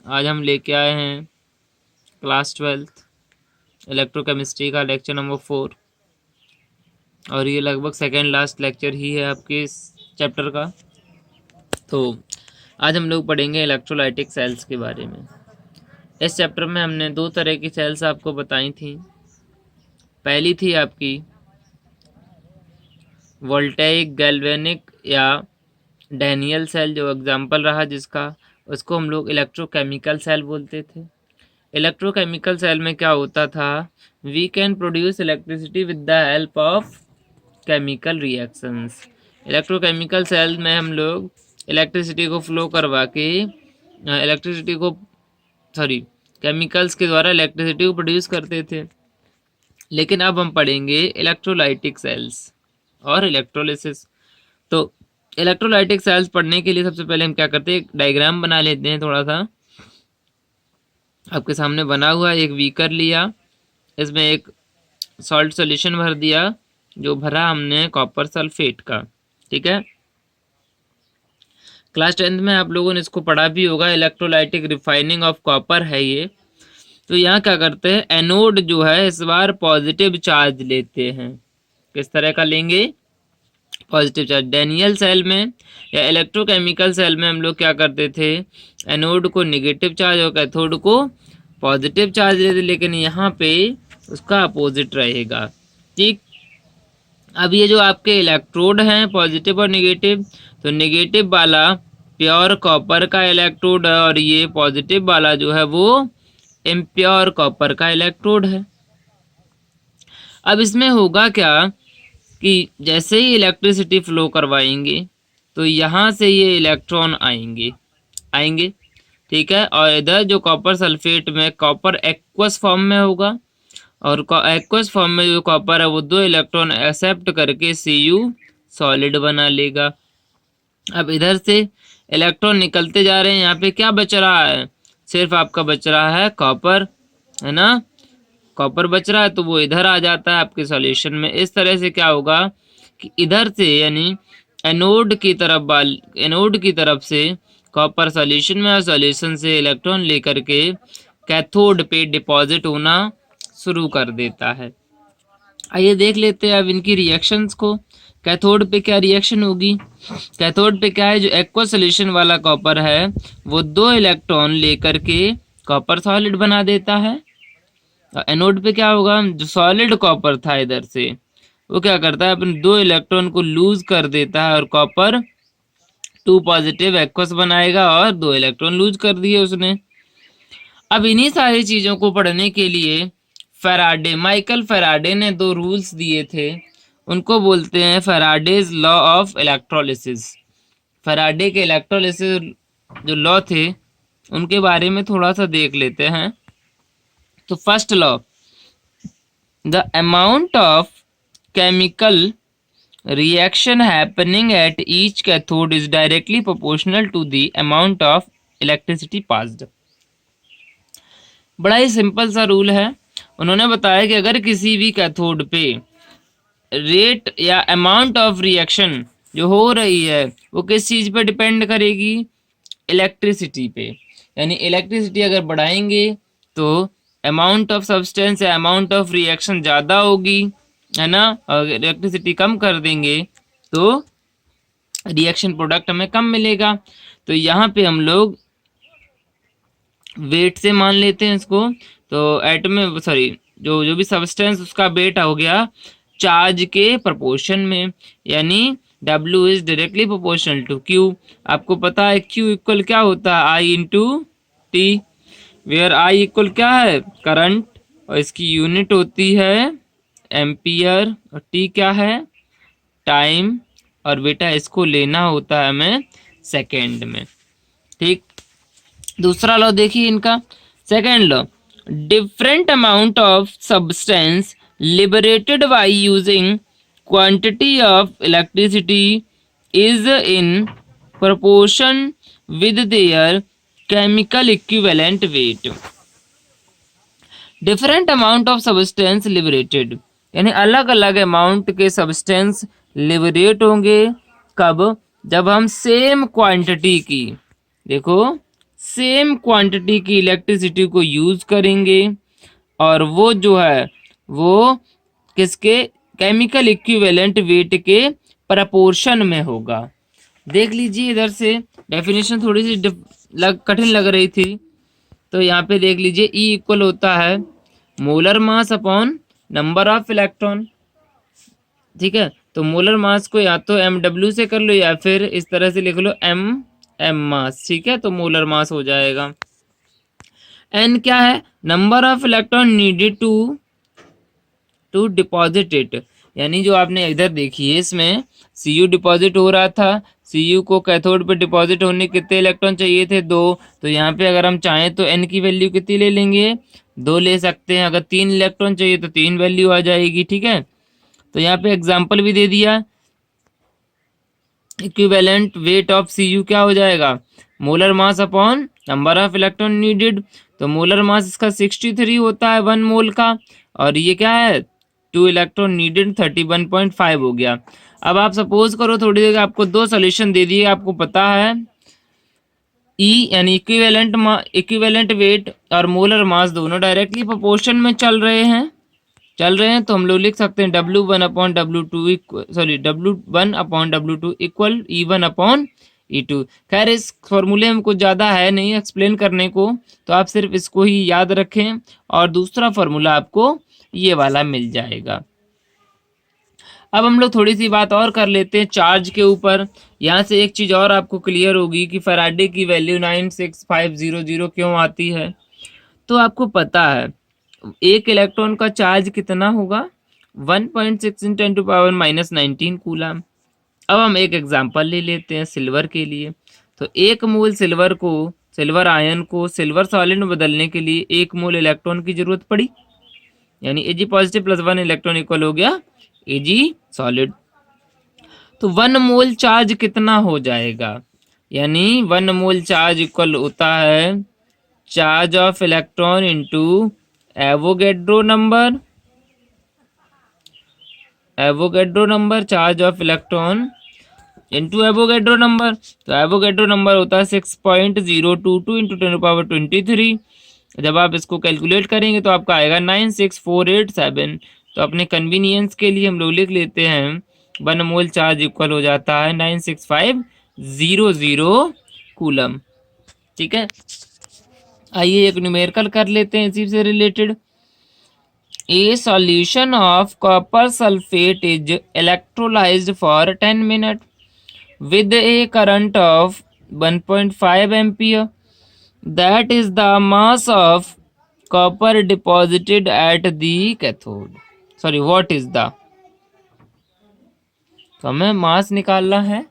आज हम लेके आए हैं क्लास 12th इलेक्ट्रोकेमिस्ट्री का लेक्चर नंबर 4 और ये लगभग सेकेंड लास्ट लेक्चर ही है आपके इस चैप्टर का। तो आज हम लोग पढ़ेंगे इलेक्ट्रोलाइटिक सेल्स के बारे में। इस चैप्टर में हमने दो तरह की सेल्स आपको बताई थी। पहली थी आपकी वोल्टेइक गैल्वेनिक या डैनियल सेल, जो एग्जाम्पल रहा जिसका, उसको हम लोग इलेक्ट्रोकेमिकल सेल बोलते थे। इलेक्ट्रोकेमिकल सेल में क्या होता था, we can produce electricity with the help of chemical reactions. Electrochemical cell में हम लोग इलेक्ट्रिसिटी को फ्लो करवा के केमिकल्स के द्वारा इलेक्ट्रिसिटी को प्रोड्यूस करते थे। लेकिन अब हम पढ़ेंगे इलेक्ट्रोलाइटिक सेल्स और इलेक्ट्रोलिसिस। तो इलेक्ट्रोलाइटिक सेल्स पढ़ने के लिए सबसे पहले हम क्या करते हैं, एक डायग्राम बना लेते हैं। थोड़ा सा आपके सामने बना हुआ एक बीकर लिया, इसमें एक सॉल्ट सॉल्यूशन भर दिया, जो भरा हमने कॉपर सल्फेट का। ठीक है, क्लास 10th में आप लोगों ने इसको पढ़ा भी होगा, इलेक्ट्रोलाइटिक रिफाइनिंग ऑफ कॉपर है ये। तो यहाँ क्या करते हैं, एनोड जो है इस बार पॉजिटिव चार्ज लेते हैं। किस तरह का लेंगे, पॉजिटिव चार्ज। डैनियल सेल में या इलेक्ट्रोकेमिकल सेल में हम लोग क्या करते थे, एनोड को नेगेटिव चार्ज और कैथोड को पॉजिटिव चार्ज लेते, लेकिन यहाँ पे उसका अपोजिट रहेगा। ठीक, अब ये जो आपके इलेक्ट्रोड हैं पॉजिटिव और नेगेटिव, तो नेगेटिव वाला प्योर कॉपर का इलेक्ट्रोड है और ये पॉजिटिव वाला जो है वो इम्प्योर कॉपर का इलेक्ट्रोड है। अब इसमें होगा क्या कि जैसे ही इलेक्ट्रिसिटी फ्लो करवाएंगे तो यहाँ से ये इलेक्ट्रॉन आएंगे। ठीक है, और इधर जो कॉपर सल्फेट में कॉपर एक्वस फॉर्म में होगा और एक्वस फॉर्म में जो कॉपर है वो दो इलेक्ट्रॉन एक्सेप्ट करके Cu सॉलिड बना लेगा। अब इधर से इलेक्ट्रॉन निकलते जा रहे हैं, यहाँ पे क्या बच रहा है, सिर्फ आपका बच रहा है कॉपर, है ना। कॉपर बच रहा है तो वो इधर आ जाता है आपके सॉल्यूशन में। इस तरह से क्या होगा कि इधर से यानी एनोड की तरफ से कॉपर सॉल्यूशन में और सॉल्यूशन से इलेक्ट्रॉन लेकर के कैथोड पे डिपॉजिट होना शुरू कर देता है। आइए देख लेते हैं अब इनकी रिएक्शंस को। कैथोड पे क्या रिएक्शन होगी, कैथोड पे क्या है, जो एक्वा सॉल्यूशन वाला कॉपर है वो दो इलेक्ट्रॉन लेकर के कॉपर सॉलिड बना देता है। एनोड पे क्या होगा, जो सॉलिड कॉपर था इधर से वो क्या करता है, अपने दो इलेक्ट्रॉन को लूज कर देता है और कॉपर 2 पॉजिटिव एक्वस बनाएगा और दो इलेक्ट्रॉन लूज कर दिए उसने। अब इन्हीं सारी चीजों को पढ़ने के लिए माइकल फैराडे ने 2 रूल्स दिए थे, उनको बोलते हैं Faraday's law of electrolysis. Faraday के इलेक्ट्रोलिसिस जो लॉ थे उनके बारे में थोड़ा सा देख लेते हैं। तो first law, the amount of chemical reaction happening at each cathode is directly proportional to the amount of electricity passed। बड़ा ही सिंपल सा रूल है। उन्होंने बताया कि अगर किसी भी कैथोड पे रेट या अमाउंट ऑफ रिएक्शन जो हो रही है वो किस चीज पे डिपेंड करेगी, इलेक्ट्रिसिटी पे। यानी इलेक्ट्रिसिटी अगर बढ़ाएंगे तो अमाउंट ऑफ सब्सटेंस या अमाउंट ऑफ रिएक्शन ज़्यादा होगी, है ना। और इलेक्ट्रिसिटी कम कर देंगे तो रिएक्शन प्रोडक्ट हमें कम मिलेगा। तो यहाँ पे हम लोग वेट से मान लेते हैं इसको। तो एटम जो भी सब्सटेंस उसका वेट हो गया चार्ज के प्रोपोर्शन में, यानी W is directly proportional to Q। आपको पता है Q इक्वल क्या होता है, I into T, where I equal क्या है, करंट, और इसकी यूनिट होती है एम्पियर, और T क्या है, टाइम, और बेटा इसको लेना होता है हमें सेकेंड में। ठीक, दूसरा लॉ देखिए इनका, second law, different amount of substance liberated by using quantity of electricity is in proportion with their chemical equivalent weight। Different amount of substance liberated यानी अलग अलग अमाउंट के सब्सटेंस लिबरेट होंगे, कब, जब हम सेम क्वांटिटी की, देखो सेम क्वांटिटी की इलेक्ट्रिसिटी को यूज करेंगे और वो जो है वो किसके केमिकल इक्विवेलेंट वेट के प्रपोर्शन में होगा। देख लीजिए इधर से डेफिनेशन थोड़ी सी कठिन लग रही थी, तो यहाँ पे देख लीजिए E इक्वल होता है molar mass upon number of electron. ठीक है, तो मोलर मास को या तो MW से कर लो या फिर इस तरह से लिख लो M मास। ठीक है, तो मोलर मास हो जाएगा। N क्या है, number of electron needed to deposit it, यानी जो आपने इधर देखी है इसमें Cu डिपॉजिट हो रहा था, Cu को कैथोड पे डिपॉजिट होने कितने इलेक्ट्रॉन चाहिए थे, 2। तो यहाँ पे अगर हम चाहें तो N की वैल्यू कितनी ले लेंगे, 2 ले सकते हैं। अगर 3 इलेक्ट्रॉन चाहिए तो 3 वैल्यू आ जाएगी। ठीक है, तो यहाँ पे एग्जाम्पल भी दे दिया। इक्विवेलेंट वेट ऑफ Cu क्या हो जाएगा, molar mass upon number of electron needed. तो मोलर मास इसका 63 होता है 1 मोल का, और ये क्या है 2 इलेक्ट्रॉन नीडेड 31.5 हो गया। अब आप सपोज करो थोड़ी देर आपको 2 सोल्यूशन दे दिए, आपको पता है E यानी इक्विवेलेंट वेट और मोलर मास दोनों डायरेक्टली प्रोपोर्शन में चल रहे हैं, तो हम लोग लिख सकते हैं W1 upon W2 W1 upon W2 equal E1 upon E2। खैर इस फॉर्मूले में कुछ ज़्यादा है नहीं एक्सप्लेन करने को, तो आप सिर्फ इसको ही याद रखें और दूसरा फॉर्मूला आपको ये वाला मिल जाएगा। अब हम लोग थोड़ी सी बात और कर लेते हैं चार्ज के ऊपर। यहाँ से एक चीज़ और आपको क्लियर होगी कि फैराडे की वैल्यू 96500 क्यों आती है। तो आपको पता है एक इलेक्ट्रॉन का चार्ज कितना होगा, 1.6 × 10⁻⁻19 कूलम। अब हम एक एग्जांपल ले लेते हैं सिल्वर के लिए। तो 1 मोल सिल्वर आयन को सिल्वर सॉलिड में बदलने के लिए 1 मोल इलेक्ट्रॉन की जरूरत पड़ी, यानी Ag positive plus 1 electron equal हो गया Ag सॉलिड। तो 1 मोल चार्ज कितना हो जाएगा, यानी 1 मोल चार्ज इक्वल होता है charge of electron into Avogadro number, charge of electron into Avogadro number. तो एवोगैड्रो नंबर होता है 6.022 × 10⁻23। जब आप इसको कैलकुलेट करेंगे तो आपका आएगा 96487। तो अपने कन्वीनियंस के लिए हम लोग लिख लेते हैं 1 मोल चार्ज इक्वल हो जाता है 96500 कूलम। ठीक है, आइए एक न्यूमेरिकल कर लेते हैं इसी से related. A solution of copper sulfate is electrolyzed for 10 minutes with a current of 1.5 ampere. That is the mass of copper deposited at the cathode. Sorry, what is the? तो हमें मास निकालना है,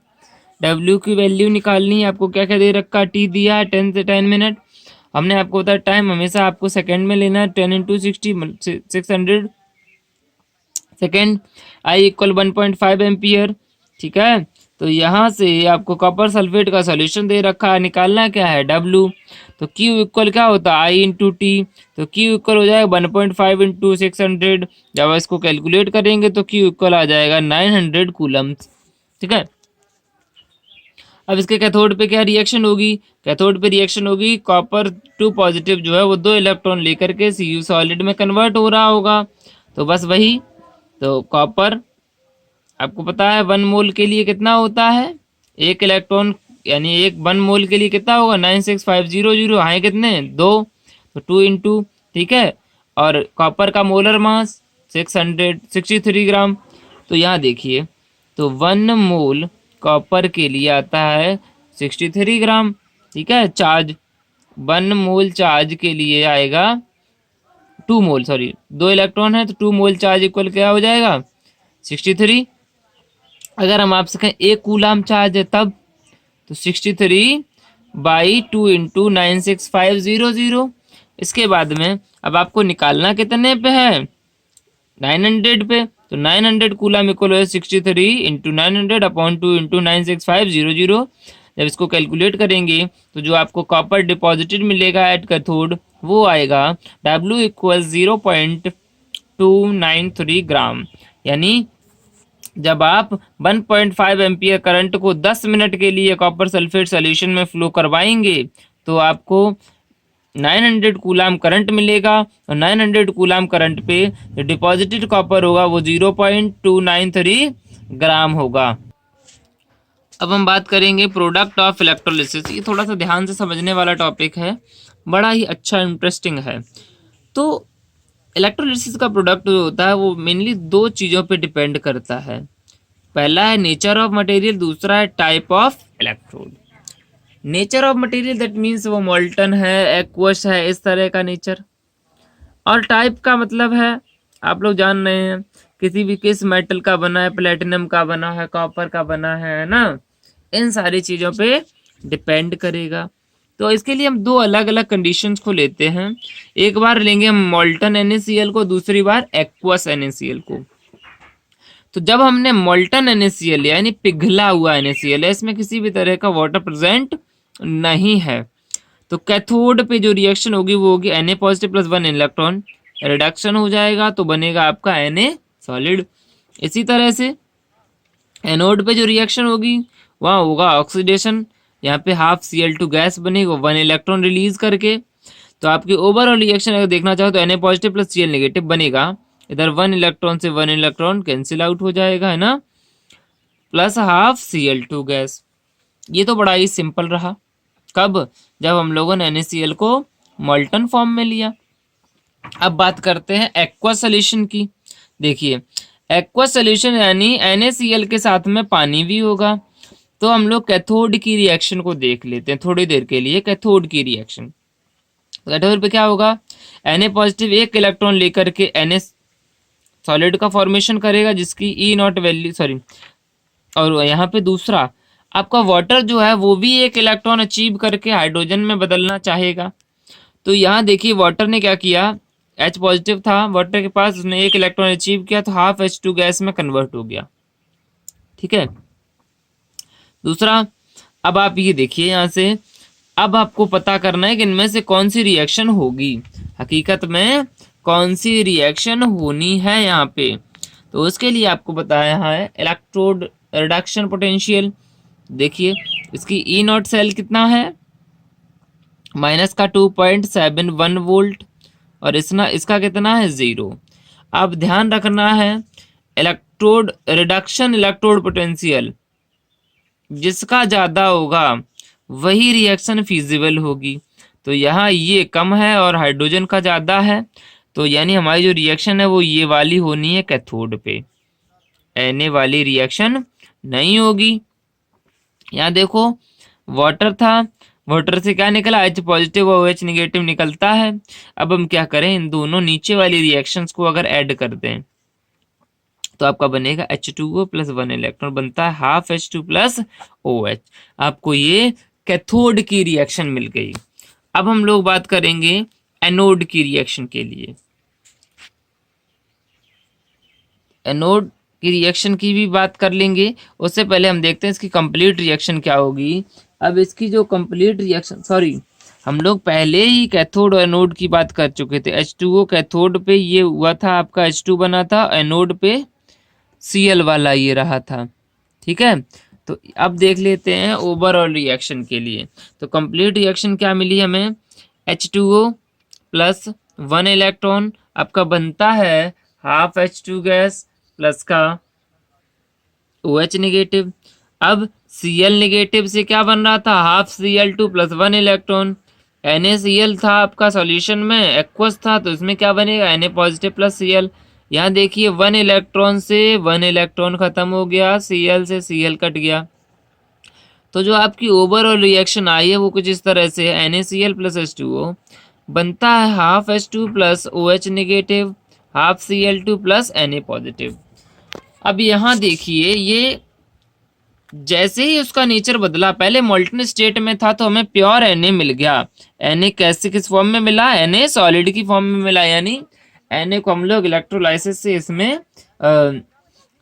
W की वैल्यू निकालनी है। आपको क्या क्या दे रखा, T दिया है 10 से 10 मिनट। हमने आपको बताया टाइम हमेशा आपको सेकंड में लेना है, 10 × 60 600 सेकेंड। I equal 1.5 ampere. ठीक है, तो यहाँ से आपको कॉपर सल्फेट का सॉल्यूशन दे रखा है, निकालना क्या है W। तो Q इक्वल क्या होता है I × T। तो Q इक्वल हो जाएगा 1.5 × 600। जब इसको कैलकुलेट करेंगे तो Q इक्वल आ जाएगा 900 कूलम्स। ठीक है, अब इसके कैथोड पे क्या रिएक्शन होगी, कैथोड पे रिएक्शन होगी कॉपर 2 पॉजिटिव जो है वो 2 इलेक्ट्रॉन लेकर के Cu सॉलिड में कन्वर्ट हो रहा होगा। तो बस वही, तो कॉपर आपको पता है 1 मोल के लिए कितना होता है, 1 इलेक्ट्रॉन यानी 1 मोल के लिए कितना होगा 96500 है कितने 2, तो 2 इंटू। ठीक है, और कॉपर का मोलर मास 663 ग्राम। तो यहाँ देखिए, तो 1 मोल कॉपर के लिए आता है 63 ग्राम। ठीक है, चार्ज 1 मोल चार्ज के लिए आएगा 2 मोल, सॉरी 2 इलेक्ट्रॉन है तो 2 मोल चार्ज इक्वल क्या हो जाएगा 63। अगर हम आपसे कहें 1 कूलम चार्ज है तब, तो 63/2 × 96500। इसके बाद में अब आपको निकालना कितने पे है 900 पे, तो 900 कूलम इक्वल है 63 × 900 अपॉन 2 × 96500। जब इसको कैलकुलेट करेंगे तो जो आपको कॉपर डिपॉजिटेड मिलेगा एट कैथोड वो आएगा W इक्वल 0.293 ग्राम। यानी जब आप 1.5 एम्पियर करंट को 10 मिनट के लिए कॉपर सल्फेट सॉल्यूशन में फ्लो करवाएंगे तो आपको 900 कूलाम करंट मिलेगा और 900 कूलाम करंट पे जो डिपॉजिटेड कॉपर होगा वो 0.293 ग्राम होगा। अब हम बात करेंगे प्रोडक्ट ऑफ इलेक्ट्रोलिसिस। ये थोड़ा सा ध्यान से समझने वाला टॉपिक है, बड़ा ही अच्छा इंटरेस्टिंग है। तो इलेक्ट्रोलिसिस का प्रोडक्ट जो होता है वो मेनली दो चीज़ों पे डिपेंड करता है। पहला है नेचर ऑफ मटेरियल, दूसरा है type of electrode. Nature of material that means वो मोल्टन है, एक्वस है, इस तरह का नेचर। और टाइप का मतलब है, आप लोग जान रहे हैं, किस मेटल का बना है, प्लेटिनम का बना है, कॉपर का बना है ना, इन सारी चीज़ों पे डिपेंड करेगा। तो इसके लिए हम दो अलग अलग कंडीशंस को लेते हैं। एक बार लेंगे हम मोल्टन NaCl को, दूसरी बार एक्वस NaCl को। तो जब हमने मोल्टन NaCl यानी पिघला हुआ NaCl है, इसमें किसी भी तरह का वाटर प्रेजेंट नहीं है, तो कैथोड पे जो रिएक्शन होगी वो होगी Na positive plus 1 electron, reduction हो जाएगा तो बनेगा आपका Na सॉलिड। इसी तरह से एनोड पे जो रिएक्शन होगी वहाँ होगा ऑक्सीडेशन, यहाँ पे हाफ Cl2 गैस बनेगा 1 इलेक्ट्रॉन रिलीज करके। तो आपकी ओवरऑल रिएक्शन अगर देखना चाहो तो Na positive plus Cl negative बनेगा, इधर 1 इलेक्ट्रॉन से 1 इलेक्ट्रॉन कैंसिल आउट हो जाएगा, है ना, प्लस हाफ Cl2 गैस। ये तो बड़ा ही सिंपल रहा। कब? जब हम लोगों ने NaCl को मोल्टन फॉर्म में लिया। अब बात करते हैं एक्वा सोल्यूशन की। देखिए एक्वा सोल्यूशन यानी NaCl के साथ में पानी भी होगा। तो हम लोग कैथोड की रिएक्शन को देख लेते हैं थोड़ी देर के लिए। कैथोड की रिएक्शन, कैथोड पे क्या होगा, Na पॉजिटिव एक इलेक्ट्रॉन लेकर के Na सॉलिड का फॉर्मेशन करेगा जिसकी ई नॉट वैल्यू, सॉरी, और यहाँ पे दूसरा आपका वाटर जो है वो भी एक इलेक्ट्रॉन अचीव करके हाइड्रोजन में बदलना चाहेगा। तो यहाँ देखिए वाटर ने क्या किया, H पॉजिटिव था वाटर के पास, उसने एक इलेक्ट्रॉन अचीव किया तो हाफ H2 गैस में कन्वर्ट हो गया। ठीक है, दूसरा अब आप ये देखिए यहाँ से, अब आपको पता करना है कि इनमें से कौन सी रिएक्शन होगी, हकीकत में कौन सी रिएक्शन होनी है यहाँ पे। तो उसके लिए आपको बताया है इलेक्ट्रोड रिडक्शन पोटेंशियल। देखिए इसकी ई नॉट सेल कितना है, माइनस का 2.71 वोल्ट, और इसका कितना है 0। अब ध्यान रखना है इलेक्ट्रोड रिडक्शन इलेक्ट्रोड पोटेंशियल जिसका ज़्यादा होगा वही रिएक्शन फिजिबल होगी। तो यहाँ ये कम है और हाइड्रोजन का ज़्यादा है, तो यानी हमारी जो रिएक्शन है वो ये वाली होनी है कैथोड पे, Na वाली रिएक्शन नहीं होगी। यहाँ देखो वाटर था, वाटर से क्या निकला, H पॉजिटिव और OH निगेटिव निकलता है। अब हम क्या करें, इन दोनों नीचे वाली रिएक्शंस को अगर ऐड कर दें तो आपका बनेगा H2O प्लस 1 इलेक्ट्रॉन बनता है हाफ H2 प्लस OH। आपको ये कैथोड की रिएक्शन मिल गई। अब हम लोग बात करेंगे एनोड की रिएक्शन के लिए। एनोड की रिएक्शन की भी बात कर लेंगे, उससे पहले हम देखते हैं इसकी कंप्लीट रिएक्शन क्या होगी। अब इसकी जो कंप्लीट रिएक्शन, सॉरी, हम लोग पहले ही कैथोड और एनोड की बात कर चुके थे। H2O कैथोड पे ये हुआ था, आपका H2 बना था, एनोड पे Cl वाला ये रहा था। ठीक है, तो अब देख लेते हैं ओवरऑल रिएक्शन के लिए। तो कंप्लीट रिएक्शन क्या मिली हमें, H2O प्लस 1 इलेक्ट्रॉन आपका बनता है हाफ H2 गैस प्लस का OH निगेटिव। अब Cl निगेटिव से क्या बन रहा था, half Cl2 plus 1 electron. NaCl था आपका सॉल्यूशन में, एक्वस था, तो इसमें क्या बनेगा, Na पॉजिटिव प्लस Cl। यहाँ देखिए 1 इलेक्ट्रॉन से 1 इलेक्ट्रॉन खत्म हो गया, Cl से Cl कट गया। तो जो आपकी ओवरऑल रिएक्शन आई है वो कुछ इस तरह से है, NaCl प्लस H2O बनता है half H2 plus OH negative, half Cl2 plus Na positive. अब यहाँ देखिए ये जैसे ही उसका नेचर बदला, पहले मोल्टन स्टेट में था तो हमें प्योर Na मिल गया। Na कैसे किस फॉर्म में मिला, Na सॉलिड की फॉर्म में मिला, यानी Na को हम लोग इलेक्ट्रोलाइसिस से इसमें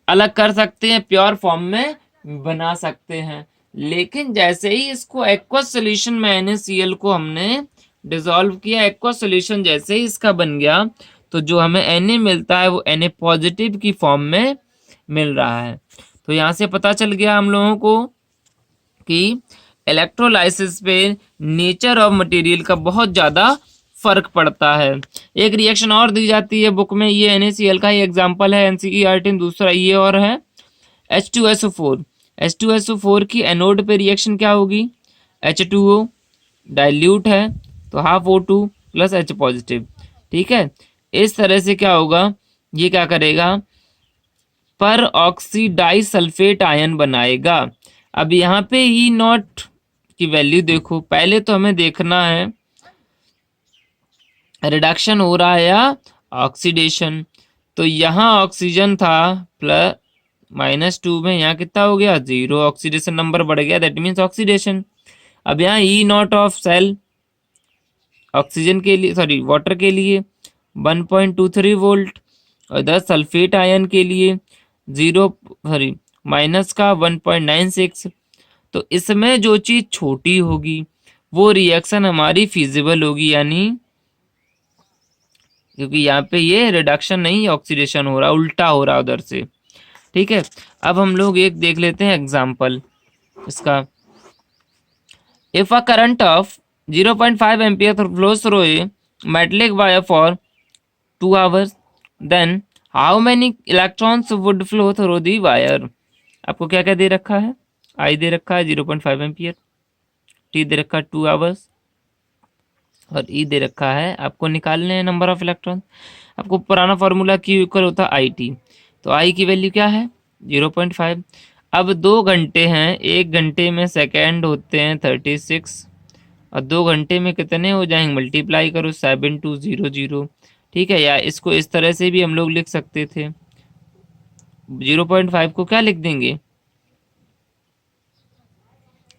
अलग कर सकते हैं, प्योर फॉर्म में बना सकते हैं। लेकिन जैसे ही इसको एक्वस सोल्यूशन में NaCl को हमने डिसॉल्व किया, एक्वस सोल्यूशन जैसे ही इसका बन गया तो जो हमें Na मिलता है वो Na पॉजिटिव की फॉर्म में मिल रहा है। तो यहाँ से पता चल गया हम लोगों को कि इलेक्ट्रोलाइसिस पे नेचर ऑफ मटेरियल का बहुत ज़्यादा फर्क पड़ता है। एक रिएक्शन और दी जाती है बुक में, ये NaCl का ही एग्जाम्पल है, NCER10, दूसरा ये और है H2SO4। H2SO4 की एनोड पे रिएक्शन क्या होगी, H2O डाइल्यूट है तो half O2 plus H positive. ठीक है, इस तरह से क्या होगा, ये क्या करेगा, पर ऑक्सीडाइज सल्फेट आयन बनाएगा। अब यहाँ पे ई नॉट की वैल्यू देखो, पहले तो हमें देखना है रिडक्शन हो रहा है या ऑक्सीडेशन। तो यहाँ ऑक्सीजन था प्लस -2 में, यहाँ कितना हो गया 0, ऑक्सीडेशन नंबर बढ़ गया, दैट मीन्स ऑक्सीडेशन। अब यहाँ ई नॉट ऑफ सेल ऑक्सीजन के लिए, सॉरी वाटर के लिए 1.23 वोल्ट, और इधर सल्फेट आयन के लिए माइनस का 1.96। तो इसमें जो चीज छोटी होगी वो रिएक्शन हमारी फिजिबल होगी, यानी क्योंकि यहाँ पे ये रिडक्शन नहीं ऑक्सीडेशन हो रहा, उल्टा हो रहा उधर से। ठीक है, अब हम लोग एक देख लेते हैं एग्जाम्पल इसका। If a current of 0.5 ampere flows through a metallic wire for 2 hours, then how many electrons would flow through the wire? आपको क्या क्या दे रखा है, आई दे रखा है 0.5 एम्पियर, टी दे रखा है 2 आवर्स, और ई दे रखा है, आपको निकालने हैं नंबर ऑफ इलेक्ट्रॉन। आपको पुराना फॉर्मूला क्यू इक्वल होता है आई टी, तो आई की वैल्यू क्या है 0.5। अब 2 घंटे हैं, 1 घंटे में सेकेंड होते हैं 36, और 2 घंटे में कितने हो जाएंगे, मल्टीप्लाई करो 7200। ठीक है, या इसको इस तरह से भी हम लोग लिख सकते थे, 0.5 को क्या लिख देंगे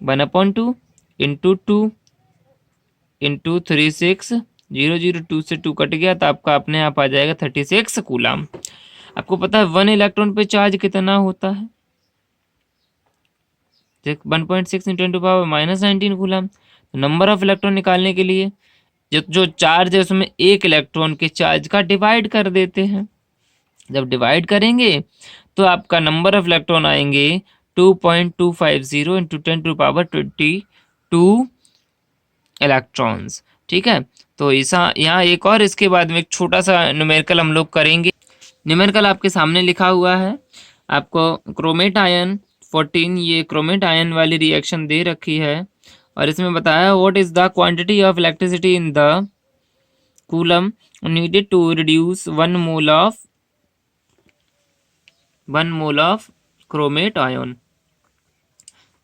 1/2 इंटू 2 इंटू 3600, 2 से 2 कट गया तो आपका अपने आप आ जाएगा 36 कूलम। आपको पता है 1 इलेक्ट्रॉन पे चार्ज कितना होता है, 1.6 इंटू 10⁻19 कूलम। तो नंबर ऑफ इलेक्ट्रॉन निकालने के लिए जो चार्ज है उसमें 1 इलेक्ट्रॉन के चार्ज का डिवाइड कर देते हैं। जब डिवाइड करेंगे तो आपका नंबर ऑफ इलेक्ट्रॉन आएंगे 2.250 इंटू 10⁻22 इलेक्ट्रॉन्स। ठीक है, तो ऐसा यहाँ एक और इसके बाद में एक छोटा सा न्यूमेरिकल हम लोग करेंगे। न्यूमेरिकल आपके सामने लिखा हुआ है, आपको क्रोमेट आयन 14, ये क्रोमेट आयन वाली रिएक्शन दे रखी है, और इसमें बताया what is the quantity of electricity in the coulomb needed to reduce 1 mole of chromate ion.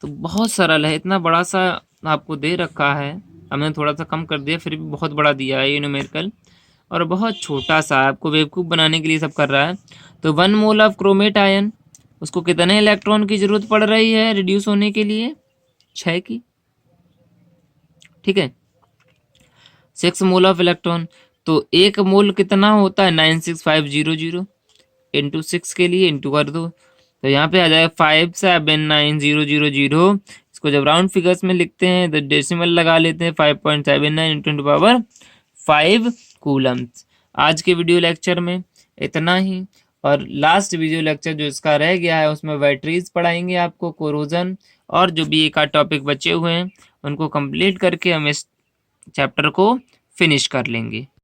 तो बहुत सरल है, इतना बड़ा सा आपको दे रखा है, हमने थोड़ा सा कम कर दिया, फिर भी बहुत बड़ा दिया है ये न्यूमेरिकल, और बहुत छोटा सा आपको बेवकूफ़ बनाने के लिए सब कर रहा है। तो 1 मोल ऑफ क्रोमेट आयन, उसको कितने इलेक्ट्रॉन की जरूरत पड़ रही है रिड्यूस होने के लिए, 6 की। ठीक है, 6 मोल ऑफ इलेक्ट्रॉन, तो 1 मोल कितना होता है 96500, इंटू 6 के लिए इंटू कर दो, तो यहाँ पे आ जाएगा 5790000। इसको जब राउंड फिगर्स में लिखते हैं तो डेसिमल लगा लेते हैं, 5.79 इंटू 10⁻5 कूलम्स। आज के वीडियो लेक्चर में इतना ही, और लास्ट वीडियो लेक्चर जो इसका रह गया है उसमें बैटरीज पढ़ाएंगे आपको, कोरोजन, और जो भी एक आध टॉपिक बचे हुए हैं उनको कंप्लीट करके हम इस चैप्टर को फिनिश कर लेंगे।